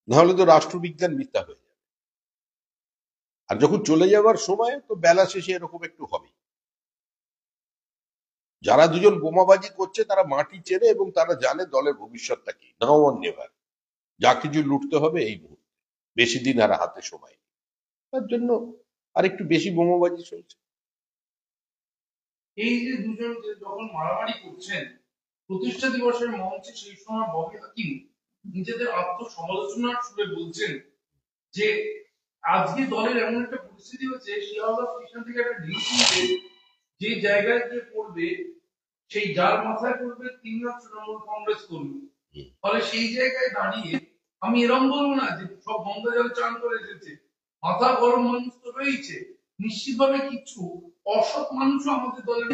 নাহলে তো রাষ্ট্রবিজ্ঞান মিথ্যা হয়ে যাবে। আর যখন চলে যাওয়ার সময় তো বেলা শেষে এরকম একটু হবে। যারা দুজন বোমাবাজি করছে তারা মাটি চেনে এবং তারা জানে দলের ভবিষ্যৎটা কি। নাও অন নেভার, যা কিছু লুটতে হবে এই মুহূর্তে, বেশি দিন আর হাতে সময় নেই। তার জন্য আর একটু বেশি বোমাবাজি চলছে। এই যে দুজন যখন মারামারি করছেন প্রতিষ্ঠা দিবসের মঞ্চে, সেই সময় ববি হাকিম নিজেদের আত্মসমালোচনার সুরে বলছেন যে আজকে দলের এমন একটা পরিস্থিতি হচ্ছে, শিয়ালদা স্টেশন থেকে একটা ঢিল ছুঁড়ে যে জায়গায় গিয়ে পড়বে, সেই যার মাথায় পড়বে তিনি তৃণমূল কংগ্রেস কর্মী। ফলে সেই জায়গায় দাঁড়িয়ে আমি এরম বলবো না যে সব গঙ্গা জল চান করে এসেছে, মাথা গরম মানুষ তো রয়েছে নিশ্চিতভাবে। কিছু অসৎ মানুষও আমাদের দলের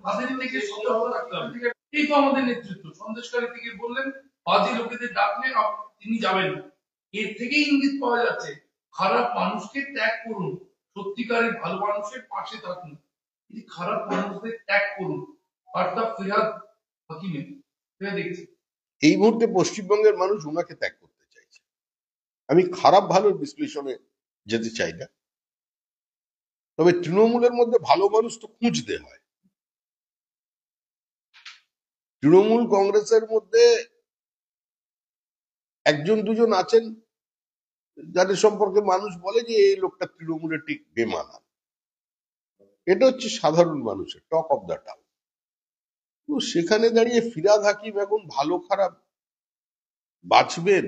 তাদের থেকে সতর্ক থাকতে হবে। এই তো আমাদের নেতৃত্ব সন্দেশকারী থেকে বললেন বাজে লোকেদের ডাকলে তিনি যাবেন না। এর থেকেই ইঙ্গিত পাওয়া যাচ্ছে খারাপ মানুষকে ত্যাগ করুন, সত্যিকারের ভালো মানুষের পাশে থাকুন। এই খারাপ মানুষদের ত্যাগ করুন, বার্তা ফিরহাদ হাকিমের দেখছি। এই মুহূর্তে পশ্চিমবঙ্গের মানুষ ওনাকে ত্যাগ করতে চাইছে। আমি খারাপ ভালোর বিশ্লেষণে যেতে চাই না, তবে তৃণমূলের মধ্যে ভালো মানুষ তো খুঁজতে হয়। তৃণমূল কংগ্রেসের মধ্যে একজন দুজন আছেন যাদের সম্পর্কে মানুষ বলে যে এই লোকটা তৃণমূলের ঠিক বেমানান। এটা হচ্ছে সাধারণ মানুষের টক অফ দ্য টাউন। তো সেখানে দাঁড়িয়ে ফিরহাদ হাকিম এখন ভালো খারাপ বাঁচবেন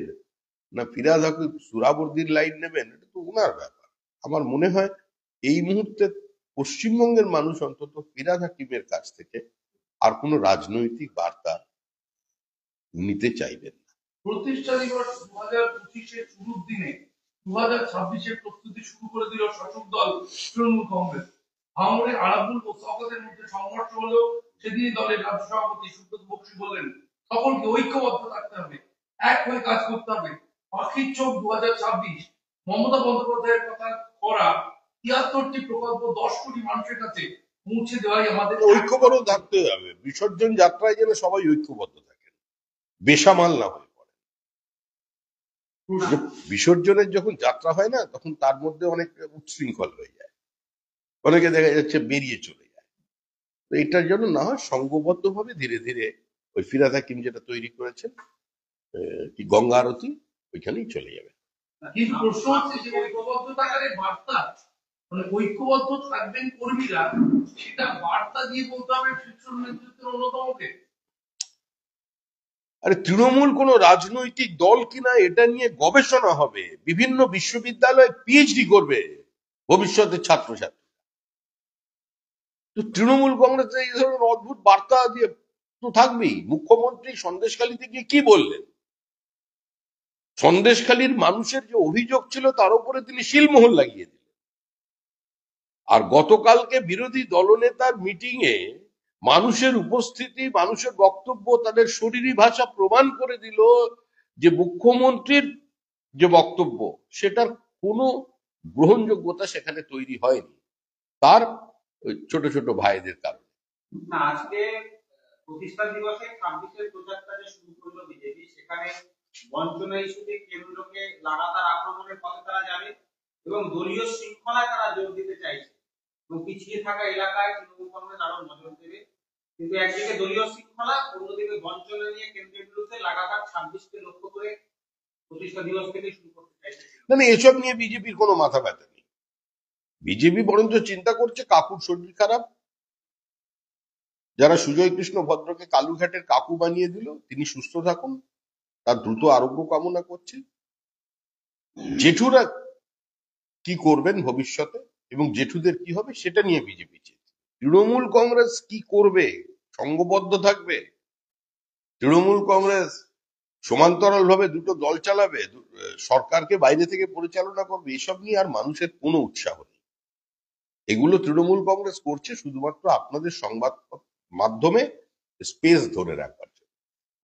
না ফিরহাদ হাকিম সুরাবর্দির লাইন নেবেন, এটা তো ওনার ব্যাপার। আমার মনে হয় এই মুহূর্তে পশ্চিমবঙ্গের মানুষ অন্তত ফিরহাদ হাকিমের কাছ থেকে আর কোনো রাজনৈতিক বার্তা নিতে চাইবেন না। প্রতিষ্ঠা দিবস 2025-এর শুরুর দিনে 2026-এর প্রস্তুতি শুরু করে দিল শাসক দল তৃণমূল কংগ্রেস। ভাঙড়ে আরাবুল ও শওকতের মধ্যে সংঘর্ষ হলেও সেদিনই দলের রাজ্য সভাপতি সুব্রত বক্সী বললেন সকলকে ঐক্যবদ্ধ থাকতে হবে, এক হয়ে কাজ করতে হবে। পাখির চোখ 2026, মমতা বন্দ্যোপাধ্যায়ের কথা করা 73টি প্রকল্প 10 কোটি মানুষের কাছে পৌঁছে দেওয়াই আমাদের ঐক্যবদ্ধ থাকতে হবে। বিসর্জন যাত্রায় যেন সবাই ঐক্যবদ্ধ থাকেন, বেসামাল না হয়ে পড়ে। বিসর্জনের যখন যাত্রা হয় না তখন তার মধ্যে অনেক উচ্ছৃঙ্খল হয়ে যায়, অনেকে দেখা যাচ্ছে বেরিয়ে চলে যায়। তো এটার জন্য না হয় সংঘবদ্ধ ভাবে ধীরে ধীরে ওই ফিরহাদ হাকিম যেটা তৈরি করেছেন কি গঙ্গা আরতি, ওইখানেই চলে যাবে। কিন্তু প্রশ্ন হচ্ছে যে ঐক্যবদ্ধতাকারের বার্তা, মানে ঐক্যবদ্ধ থাকবেন কর্মীরা, সেটা বার্তা দিয়ে বলতে হবে শীর্ষ নেতৃত্বের অন্যতমকে। আরে তৃণমূল কোন রাজনৈতিক দল কিনা এটা নিয়ে গবেষণা হবে, বিভিন্ন বিশ্ববিদ্যালয়ে পিএইচডি করবে ভবিষ্যতের ছাত্রছাত্রী। তো তৃণমূল কংগ্রেস এই ধরনের অদ্ভুত বার্তা দিয়ে তো থাকবেই। মুখ্যমন্ত্রী সন্দেশখালীতে গিয়ে কি বললেন? সন্দেশখালীর মানুষের যে অভিযোগ ছিল তার উপরে তিনি শিলমোহর লাগিয়ে দিলেন। আর গতকালকে বিরোধী দলনেতার মিটিং এ মানুষের উপস্থিতি, মানুষের বক্তব্য, তাদের শরীরী ভাষা প্রমাণ করে দিল যে মুখ্যমন্ত্রীর যে বক্তব্য সেটার কোনো গ্রহণযোগ্যতা সেখানে তৈরি হয়নি তার ছোট ছোট ভাইদের কারণে। না, আজকে প্রতিষ্ঠা দিবসে 26-এর প্রচারটা যে শুরু করলো বিজেপি, সেখানে বঞ্চনা ইস্যুতে কেন্দ্রকে লাগাতার আক্রমণের পথে তারা যাবে এবং দলীয় শৃঙ্খলায় তারা জোর দিতে চাইছে এবং পিছিয়ে থাকা এলাকায় তৃণমূল কংগ্রেস আরো নজর দেবে। কিন্তু একদিকে দলীয় শৃঙ্খলা, অন্যদিকে বঞ্চনা নিয়ে কেন্দ্রের বিরুদ্ধে লাগাতার 26কে লক্ষ্য করে প্রতিষ্ঠা দিবস থেকে শুরু করতে চাইছে। না, এসব নিয়ে বিজেপির কোনো মাথা ব্যথা নেই। বিজেপি বরঞ্চ চিন্তা করছে কাকুর শরীর খারাপ, যারা সুজয় কৃষ্ণ ভদ্রকে কালুঘাটের কাকু বানিয়ে দিল তিনি সুস্থ থাকুন, তার দ্রুত আরোগ্য কামনা করছে। জেঠুরা কি করবেন ভবিষ্যতে এবং জেঠুদের কি হবে সেটা নিয়ে বিজেপি চিন্তা। তৃণমূল কংগ্রেস কি করবে? সংঘবদ্ধ থাকবে? তৃণমূল কংগ্রেস সমান্তরাল ভাবে দুটো দল চালাবে, সরকারকে বাইরে থেকে পরিচালনা করবে? এসব নিয়ে আর মানুষের কোনো উৎসাহ নেই। এগুলো তৃণমূল কংগ্রেস করছে শুধুমাত্র আপনাদের সংবাদ মাধ্যমে স্পেস ধরে রাখবার